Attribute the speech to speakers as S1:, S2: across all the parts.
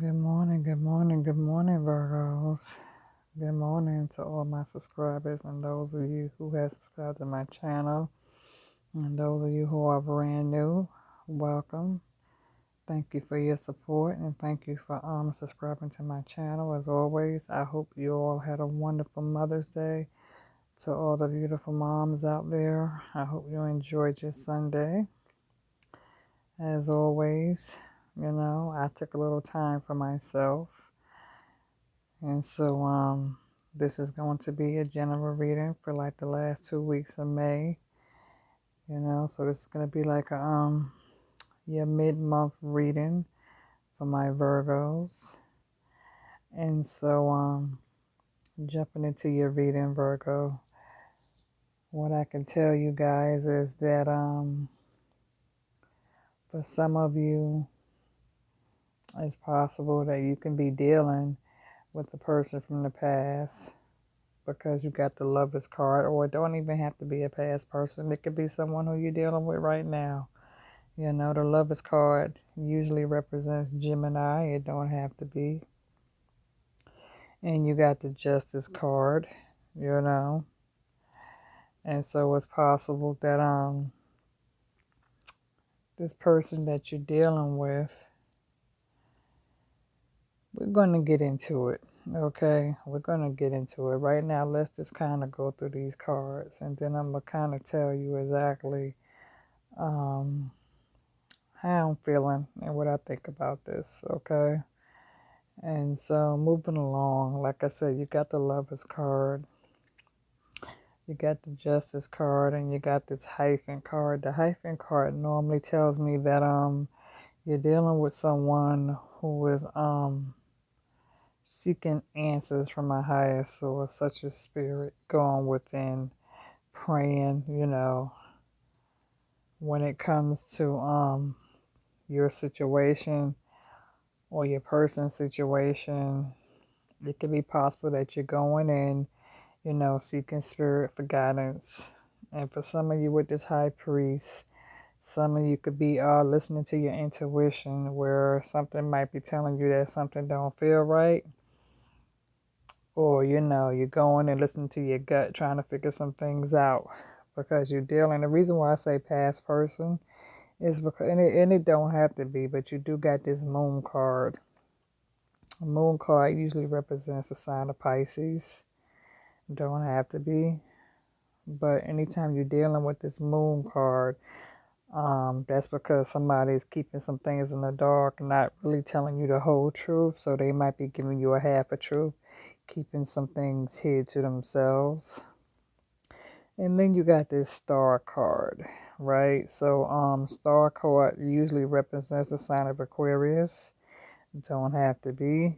S1: Good morning, good morning, good morning, Virgos. Good morning to all my subscribers and those of you who have subscribed to my channel. And those of you who are brand new, welcome. Thank you for your support and thank you for subscribing to my channel. As always, I hope you all had a wonderful Mother's Day. To all the beautiful moms out there, I hope you enjoyed your Sunday. As always, I took a little time for myself. And so this is going to be a general reading for like the last 2 weeks of May. So this is going to be like a your mid-month reading for my Virgos. And so jumping into your reading, Virgo, what I can tell you guys is that for some of you, it's possible that you can be dealing with the person from the past because you got the Lovers card, or it don't even have to be a past person. It could be someone who you're dealing with right now. The Lovers card usually represents Gemini. It don't have to be. And you got the Justice card, And so it's possible that this person that you're dealing with, we're going to get into it. Okay, we're going to get into it. Right now, let's just kind of go through these cards, and then I'm going to kind of tell you exactly how I'm feeling and what I think about this, okay? And so moving along, like I said, you got the Lovers card, you got the Justice card, and you got this hyphen card. The hyphen card normally tells me that you're dealing with someone who is seeking answers from a higher source, such as spirit, going within, praying, when it comes to your situation or your person's situation. It could be possible that you're going in, seeking spirit for guidance. And for some of you with this high priest, some of you could be listening to your intuition, where something might be telling you that something don't feel right. Or, you're going and listening to your gut, trying to figure some things out because you're dealing. The reason why I say past person is because, and it don't have to be, but you do got this moon card. The moon card usually represents the sign of Pisces. Don't have to be. But anytime you're dealing with this moon card, that's because somebody is keeping some things in the dark, not really telling you the whole truth. So they might be giving you a half a truth, keeping some things hid to themselves. And then you got this star card, right? So star card usually represents the sign of Aquarius. Don't have to be.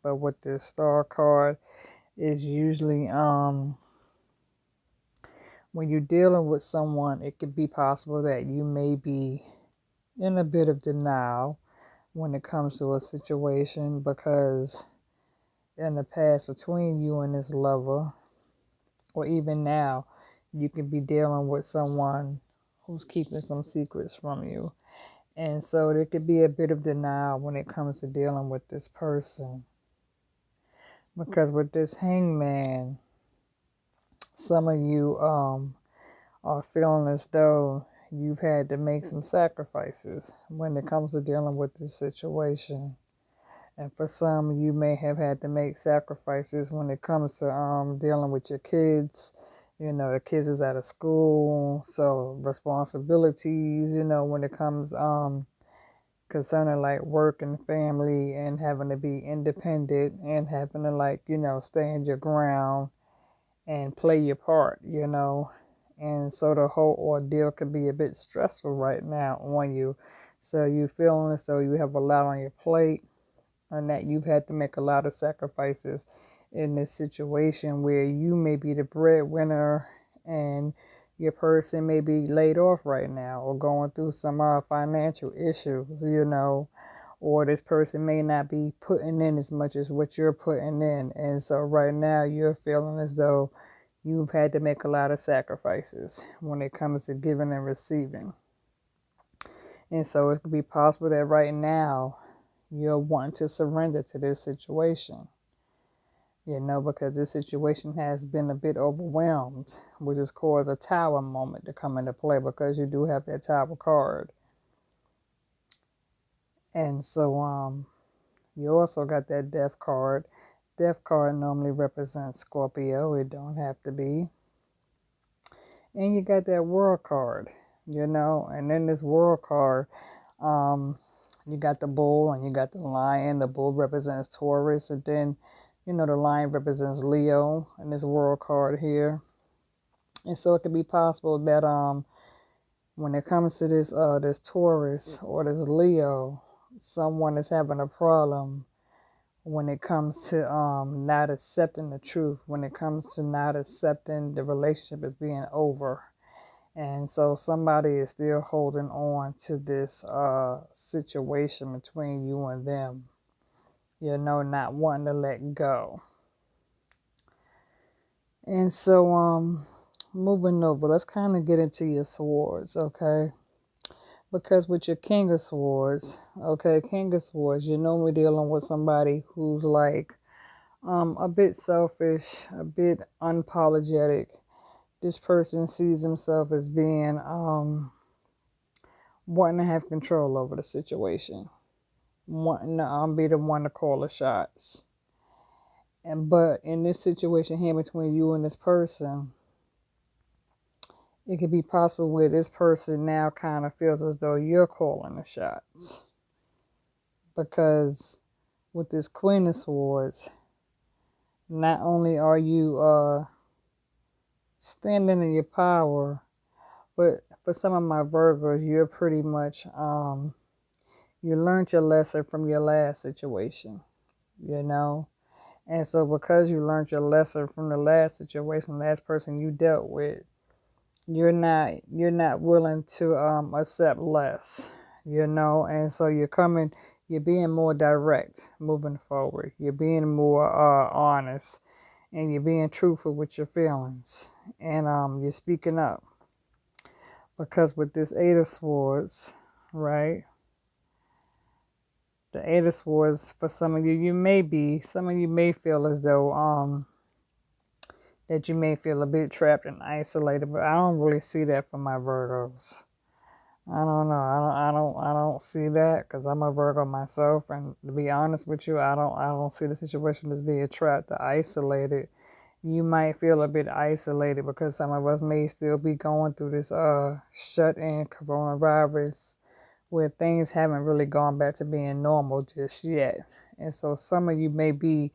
S1: But with this star card is usually when you're dealing with someone, it could be possible that you may be in a bit of denial when it comes to a situation, because in the past between you and this lover, or even now, you could be dealing with someone who's keeping some secrets from you. And so there could be a bit of denial when it comes to dealing with this person. Because with this hangman, some of you are feeling as though you've had to make some sacrifices when it comes to dealing with this situation. And for some, you may have had to make sacrifices when it comes to dealing with your kids. The kids is out of school, so responsibilities, when it comes concerning like work and family and having to be independent and having to stand your ground and play your part. And so the whole ordeal could be a bit stressful right now on you. So you feeling as though you have a lot on your plate, and that you've had to make a lot of sacrifices in this situation where you may be the breadwinner and your person may be laid off right now or going through some financial issues, or this person may not be putting in as much as what you're putting in. And so right now you're feeling as though you've had to make a lot of sacrifices when it comes to giving and receiving. And so it could be possible that right now You're wanting to surrender to this situation, because this situation has been a bit overwhelmed, which has caused a Tower moment to come into play because you do have that Tower card. And so you also got that Death card. Death card normally represents Scorpio. It don't have to be. And you got that World card, and then this World card, you got the Bull and you got the Lion. The Bull represents Taurus, and then, the Lion represents Leo in this World card here. And so it could be possible that when it comes to this Taurus or this Leo, someone is having a problem when it comes to not accepting the truth, when it comes to not accepting the relationship as being over. And so somebody is still holding on to this situation between you and them, not wanting to let go. And so moving over, let's kind of get into your swords, okay? Because with your King of Swords, you're normally dealing with somebody who's like a bit selfish, a bit unapologetic. This person sees himself as being wanting to have control over the situation, wanting to be the one to call the shots. But in this situation here between you and this person, it could be possible where this person now kind of feels as though you're calling the shots. Because with this Queen of Swords, not only are you standing in your power, but for some of my Virgos, you're pretty much, you learned your lesson from your last situation, And so because you learned your lesson from the last situation, last person you dealt with, you're not willing to accept less, and so you're being more direct moving forward. You're being more honest, and you're being truthful with your feelings, and you're speaking up. Because with this Eight of Swords, right? The Eight of Swords, for some of you may feel as though that you may feel a bit trapped and isolated, but I don't really see that for my Virgos. I don't know. I don't see that because I'm a Virgo myself, and to be honest with you, I don't see the situation as being trapped or isolated. You might feel a bit isolated because some of us may still be going through this shut-in coronavirus where things haven't really gone back to being normal just yet. And so some of you may be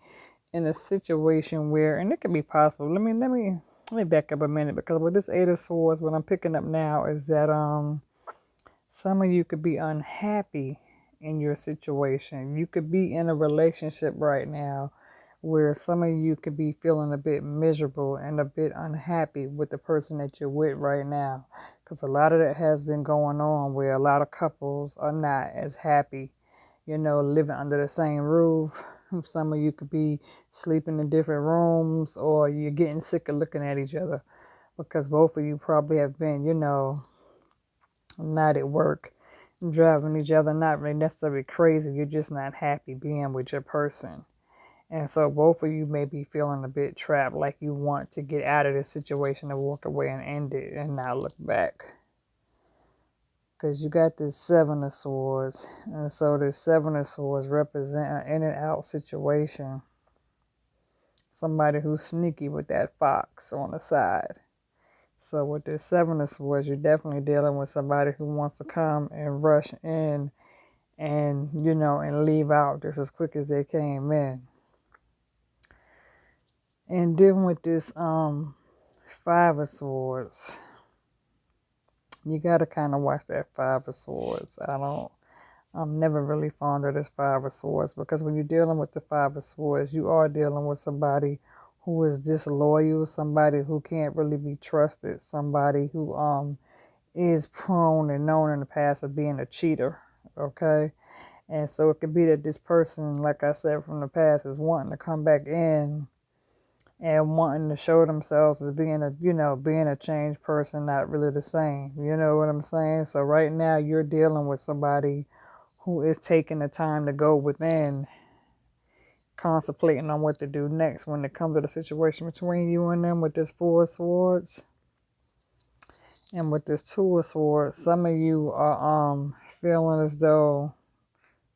S1: in a situation where, and it could be possible. Let me back up a minute, because with this Eight of Swords, what I'm picking up now is that some of you could be unhappy in your situation. You could be in a relationship right now where some of you could be feeling a bit miserable and a bit unhappy with the person that you're with right now. Because a lot of that has been going on where a lot of couples are not as happy, living under the same roof. Some of you could be sleeping in different rooms, or you're getting sick of looking at each other because both of you probably have been, not at work, driving each other, not really necessarily crazy. You're just not happy being with your person. And so both of you may be feeling a bit trapped, like you want to get out of this situation and walk away and end it and not look back. Because you got this Seven of Swords. And so this Seven of Swords represent an in and out situation. Somebody who's sneaky with that fox on the side. So with this Seven of Swords, you're definitely dealing with somebody who wants to come and rush in and, and leave out just as quick as they came in. And dealing with this Five of Swords, you got to kind of watch that Five of Swords. I'm never really fond of this Five of Swords, because when you're dealing with the Five of Swords, you are dealing with somebody who is disloyal, somebody who can't really be trusted, somebody who is prone and known in the past of being a cheater, okay? And so it could be that this person, like I said from the past, is wanting to come back in and wanting to show themselves as being a changed person, not really the same. You know what I'm saying? So right now you're dealing with somebody who is taking the time to go within, contemplating on what to do next when it comes to the situation between you and them with this Four of Swords. And with this Two of Swords, some of you are feeling as though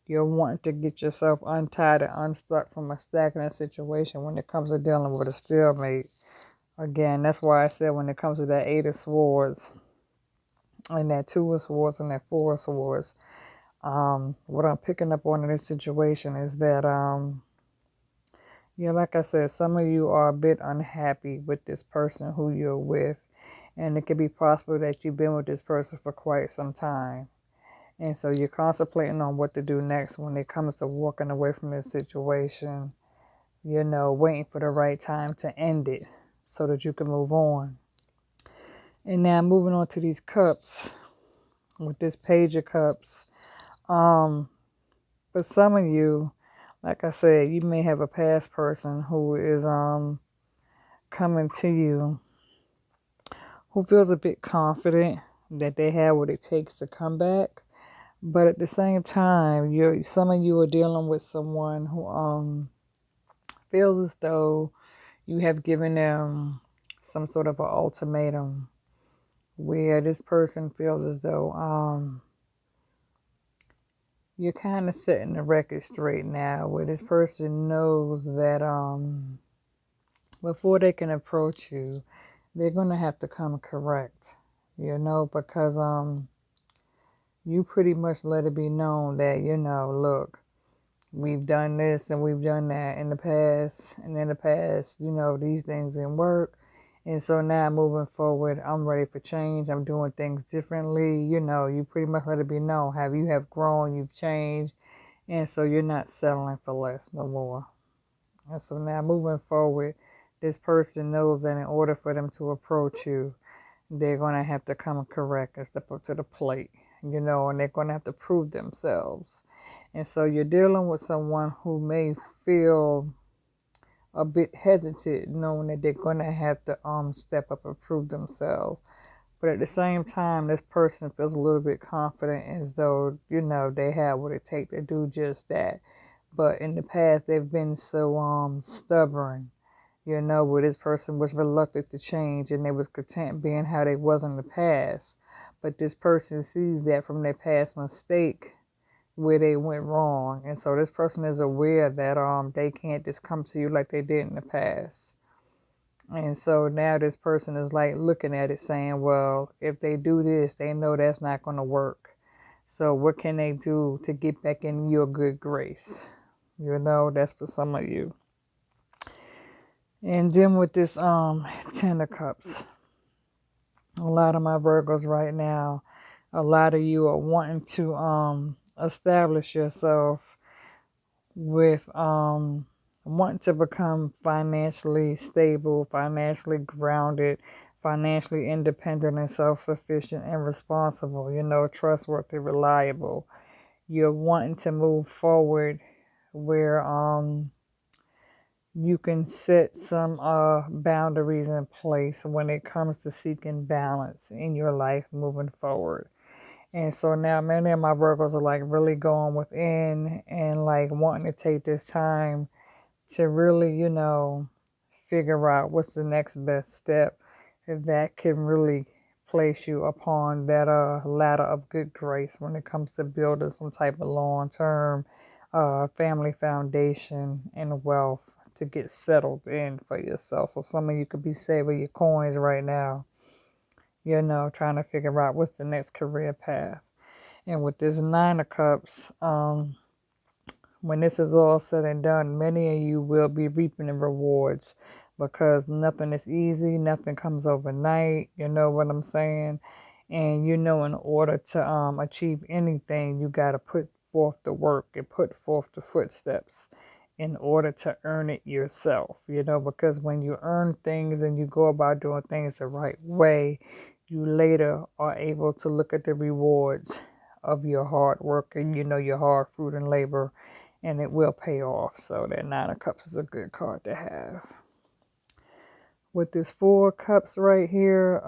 S1: you're wanting to get yourself untied and unstuck from a stagnant situation when it comes to dealing with a stalemate. Again, that's why I said when it comes to that Eight of Swords and that Two of Swords and that Four of Swords, what I'm picking up on in this situation is that, yeah, like I said, some of you are a bit unhappy with this person who you're with. And it could be possible that you've been with this person for quite some time. And so you're contemplating on what to do next when it comes to walking away from this situation. You know, waiting for the right time to end it so that you can move on. And now moving on to these cups. With this Page of Cups. For some of you, like I said, you may have a past person who is coming to you, who feels a bit confident that they have what it takes to come back. But at the same time, some of you are dealing with someone who feels as though you have given them some sort of an ultimatum, where this person feels as though you're kind of setting the record straight now, where this person knows that before they can approach you, they're going to have to come correct, because you pretty much let it be known that, look, we've done this and we've done that in the past, and in the past, these things didn't work. And so now moving forward, I'm ready for change. I'm doing things differently. You pretty much let it be known. You have grown, you've changed. And so you're not settling for less no more. And so now moving forward, this person knows that in order for them to approach you, they're going to have to come correct and step up to the plate, and they're going to have to prove themselves. And so you're dealing with someone who may feel a bit hesitant, knowing that they're going to have to step up and prove themselves. But at the same time, this person feels a little bit confident, as though, they have what it takes to do just that. But in the past, they've been so stubborn, where this person was reluctant to change and they was content being how they was in the past. But this person sees that from their past mistake where they went wrong. And so this person is aware that they can't just come to you like they did in the past. And so now this person is like looking at it saying, well, if they do this, they know that's not going to work. So what can they do to get back in your good grace? That's for some of you. And then with this Ten of Cups, a lot of my Virgos right now, a lot of you are wanting to establish yourself with wanting to become financially stable, financially grounded, financially independent and self-sufficient and responsible, trustworthy, reliable. You're wanting to move forward where you can set some boundaries in place when it comes to seeking balance in your life moving forward. And so now many of my Virgos are like really going within and like wanting to take this time to really, figure out what's the next best step that can really place you upon that ladder of good grace when it comes to building some type of long-term family foundation and wealth to get settled in for yourself. So some of you could be saving your coins right now, trying to figure out what's the next career path. And with this Nine of Cups, when this is all said and done, many of you will be reaping the rewards, because nothing is easy, nothing comes overnight, you know what I'm saying? And in order to achieve anything, you got to put forth the work and put forth the footsteps in order to earn it yourself, because when you earn things and you go about doing things the right way, you later are able to look at the rewards of your hard work and your hard fruit and labor, and it will pay off. So that Nine of Cups is a good card to have. With this Four of Cups right here,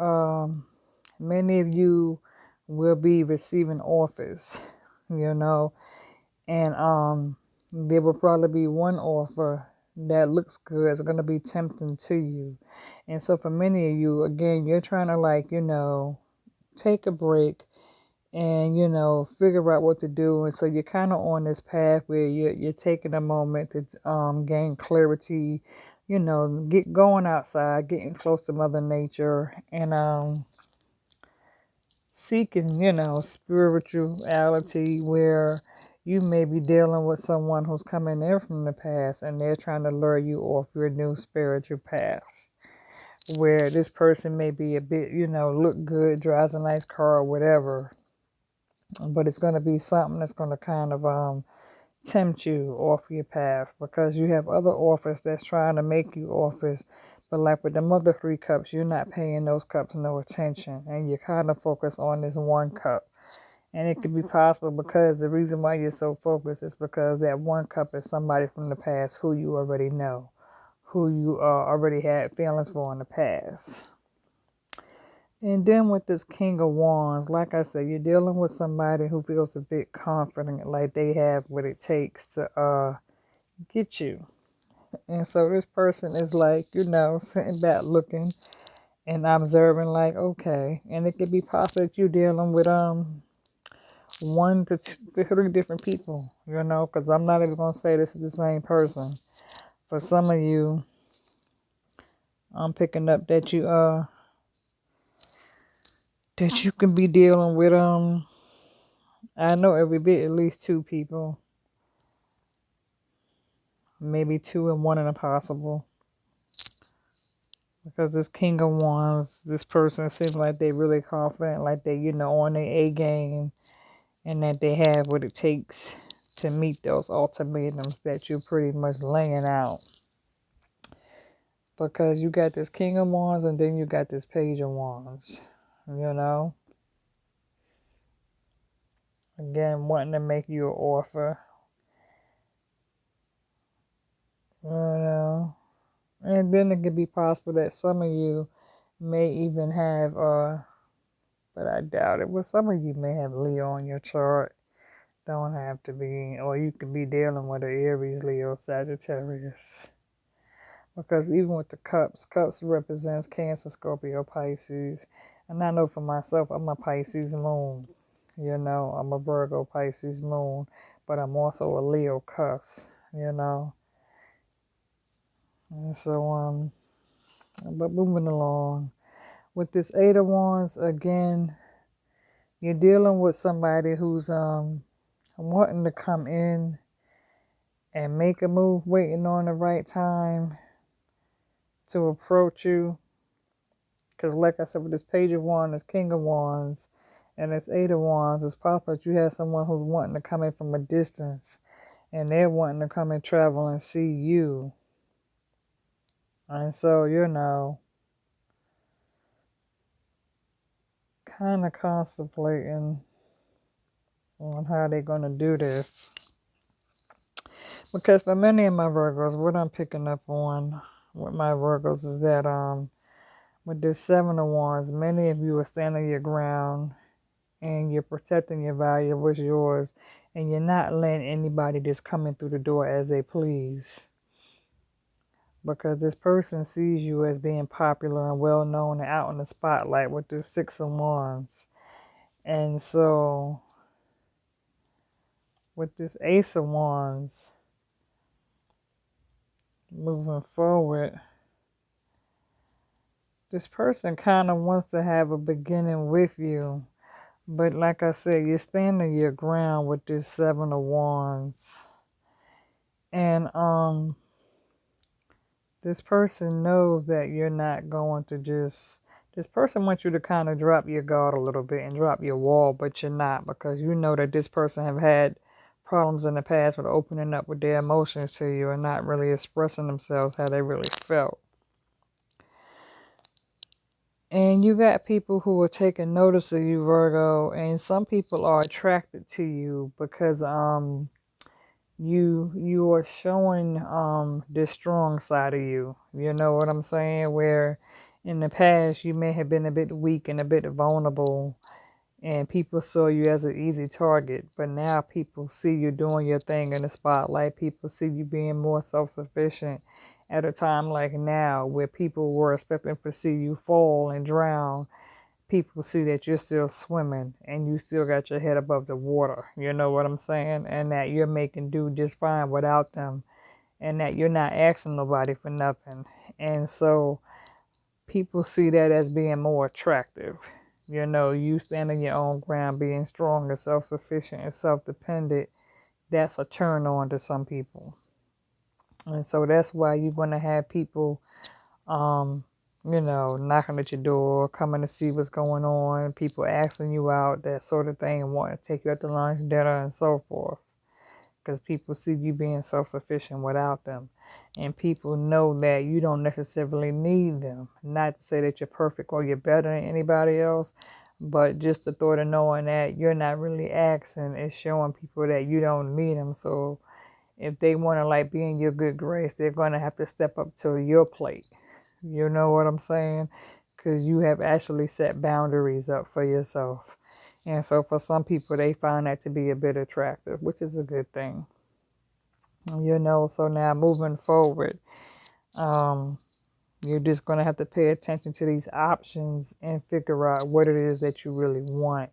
S1: many of you will be receiving offers, you know, and there will probably be one offer that looks good. It's going to be tempting to you. And so for many of you, again, you're trying to take a break and figure out what to do. And so you're kind of on this path where you're taking a moment to gain clarity, get going outside, getting close to Mother Nature, and seeking, spirituality, where you may be dealing with someone who's coming in from the past and they're trying to lure you off your new spiritual path, where this person may be a bit, look good, drives a nice car or whatever, but it's going to be something that's going to kind of tempt you off your path, because you have other offers that's trying to make you offers. But like with the other 3 cups, you're not paying those cups no attention, and you're kind of focused on this 1 cup. And it could be possible because the reason why you're so focused is because that 1 cup is somebody from the past who you already know, who you already had feelings for in the past. And then with this King of Wands, like I said, you're dealing with somebody who feels a bit confident, like they have what it takes to get you. And so this person is like, sitting back looking and observing, like, okay. And it could be possible that you're dealing with 1 to 3 different people, because I'm not even going to say this is the same person. For some of you, I'm picking up that you can be dealing with I know every bit at least 2 people, maybe 2 and 1 and possible. Because this King of Wands, this person seems like they really confident, like they on their A game, and that they have what it takes to meet those ultimatums that you're pretty much laying out. Because you got this King of Wands and then you got this Page of Wands, Again, wanting to make you an offer, And then it could be possible that some of you may even have, but I doubt it, but some of you may have Leo on your chart. Don't have to be, or you could be dealing with an Aries, Leo, Sagittarius. Because even with the cups represents Cancer, Scorpio, Pisces. And I know for myself, I'm a Pisces moon. I'm a Virgo Pisces moon. But I'm also a Leo cups, And so, but moving along. With this 8 of Wands, again, you're dealing with somebody who's wanting to come in and make a move, waiting on the right time to approach you. Because like I said, with this Page of Wands, this King of Wands, and this 8 of Wands, it's possible that you have someone who's wanting to come in from a distance, and they're wanting to come and travel and see you. And so, kind of contemplating on how they're going to do this. Because for many of my Virgos, what I'm picking up on with my Virgos is that with this 7 of Wands, many of you are standing your ground and you're protecting your value, what's yours, and you're not letting anybody just come in through the door as they please. Because this person sees you as being popular and well known and out in the spotlight with this 6 of Wands. And so with this Ace of Wands, moving forward, this person kind of wants to have a beginning with you. But like I said, you're standing your ground with this 7 of Wands. And this person knows that you're not going to just... This person wants you to kind of drop your guard a little bit and drop your wall, but you're not, because you know that this person have had problems in the past with opening up with their emotions to you and not really expressing themselves how they really felt. And you got people who are taking notice of you, Virgo, and some people are attracted to you because you are showing this strong side of you. You know what I'm saying? Where in the past you may have been a bit weak and a bit vulnerable, and people saw you as an easy target. But now people see you doing your thing in the spotlight. People see you being more self-sufficient at a time like now, where people were expecting to see you fall and drown. People see that you're still swimming and you still got your head above the water. You know what I'm saying? And that you're making do just fine without them, and that you're not asking nobody for nothing. And so people see that as being more attractive. You know, you standing your own ground, being strong and self sufficient and self dependent, that's a turn on to some people. And so that's why you're going to have people, um, knocking at your door, coming to see what's going on, people asking you out, that sort of thing, wanting to take you out to lunch, dinner, and so forth. Because people see you being self-sufficient without them. And people know that you don't necessarily need them. Not to say that you're perfect or you're better than anybody else, but just the thought of knowing that you're not really asking is showing people that you don't need them. So if they want to like be in your good grace, they're going to have to step up to your plate. You know what I'm saying? Because you have actually set boundaries up for yourself. And so for some people, they find that to be a bit attractive, which is a good thing. So now moving forward, um, you're just going to have to pay attention to these options and figure out what it is that you really want.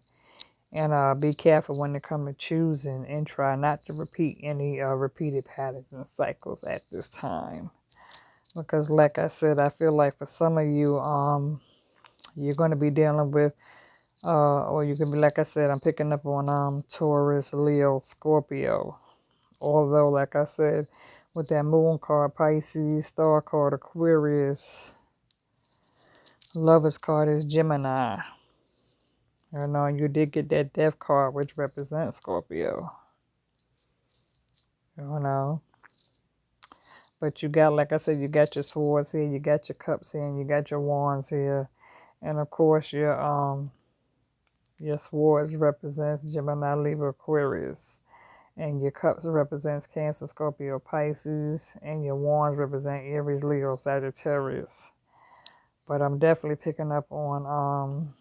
S1: And be careful when it comes to choosing, and try not to repeat any repeated patterns and cycles at this time. Because like I said, I feel like for some of you, you're going to be dealing with, or you can be, like I said, I'm picking up on Taurus, Leo, Scorpio. Although, like I said, with that moon card, Pisces, star card, Aquarius, Lover's card is Gemini. You did get that death card, which represents Scorpio. But you got, like I said, you got your swords here, you got your cups here, and you got your wands here. And of course, your swords represents Gemini, Libra, Aquarius. And your cups represents Cancer, Scorpio, Pisces. And your wands represent Aries, Leo, Sagittarius. But I'm definitely picking up on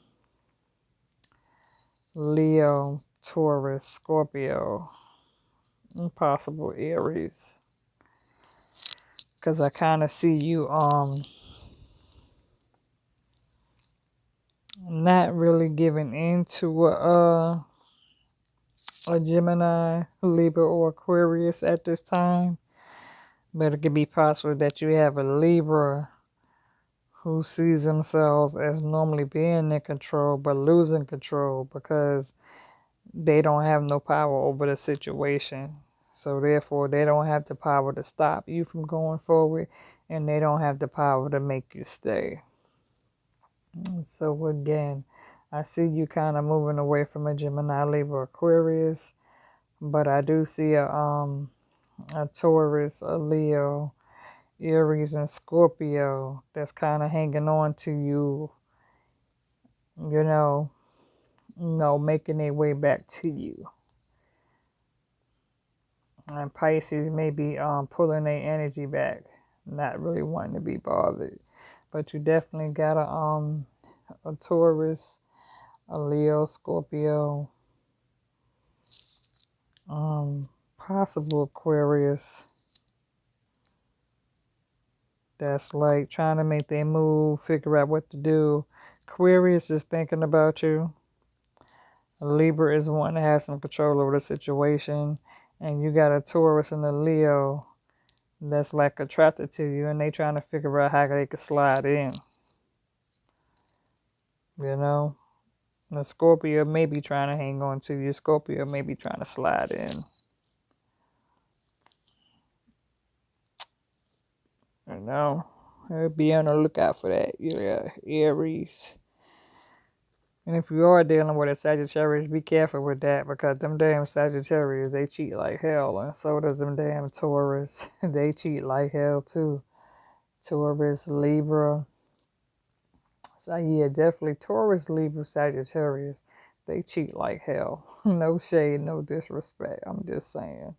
S1: Leo, Taurus, Scorpio, and possible Aries. Because I kind of see you not really giving into a Gemini, Libra, or Aquarius at this time. But it could be possible that you have a Libra who sees themselves as normally being in control but losing control because they don't have no power over the situation. So therefore, they don't have the power to stop you from going forward, and they don't have the power to make you stay. So again, I see you kind of moving away from a Gemini, Libra, Aquarius, but I do see a Taurus, a Leo, Aries, and Scorpio that's kind of hanging on to you, making their way back to you. And Pisces may be pulling their energy back, not really wanting to be bothered. But you definitely got a Taurus, a Leo, Scorpio, possible Aquarius that's like trying to make their move, figure out what to do. Aquarius is thinking about you. Libra is wanting to have some control over the situation. And you got a Taurus and a Leo that's like attracted to you, and they trying to figure out how they can slide in. The Scorpio may be trying to hang on to you. Scorpio may be trying to slide in. Be on the lookout for that. Yeah, Aries. And if you are dealing with a Sagittarius, be careful with that, because them damn Sagittarius, they cheat like hell. And so does them damn Taurus. They cheat like hell too. Taurus, Libra. So yeah, definitely Taurus, Libra, Sagittarius. They cheat like hell. No shade, no disrespect. I'm just saying.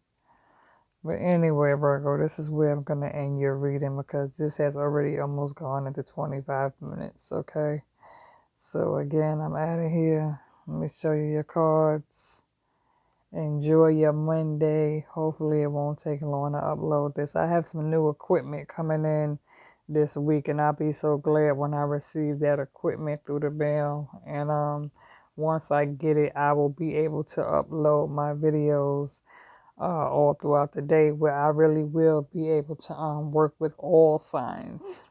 S1: But anyway, Virgo, this is where I'm going to end your reading, because this has already almost gone into 25 minutes, okay? So again, I'm out of here. Let me show you your cards. Enjoy your Monday. Hopefully it won't take long to upload this. I have some new equipment coming in this week, and I'll be so glad when I receive that equipment through the mail. And once I get it, I will be able to upload my videos all throughout the day, where I really will be able to work with all signs.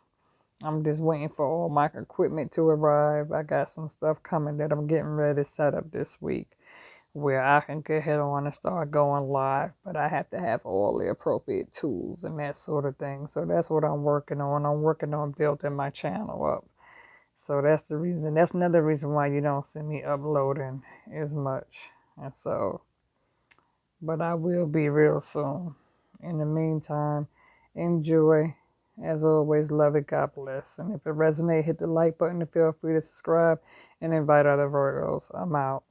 S1: I'm just waiting for all my equipment to arrive. I got some stuff coming that I'm getting ready to set up this week, where I can get ahead on and start going live, but I have to have all the appropriate tools and that sort of thing. So that's what I'm working on. I'm working on building my channel up. So that's the reason. That's another reason why you don't see me uploading as much. And so, but I will be real soon. In the meantime, enjoy. As always, love it. God bless. And if it resonates, hit the like button and feel free to subscribe and invite other Virgos. I'm out.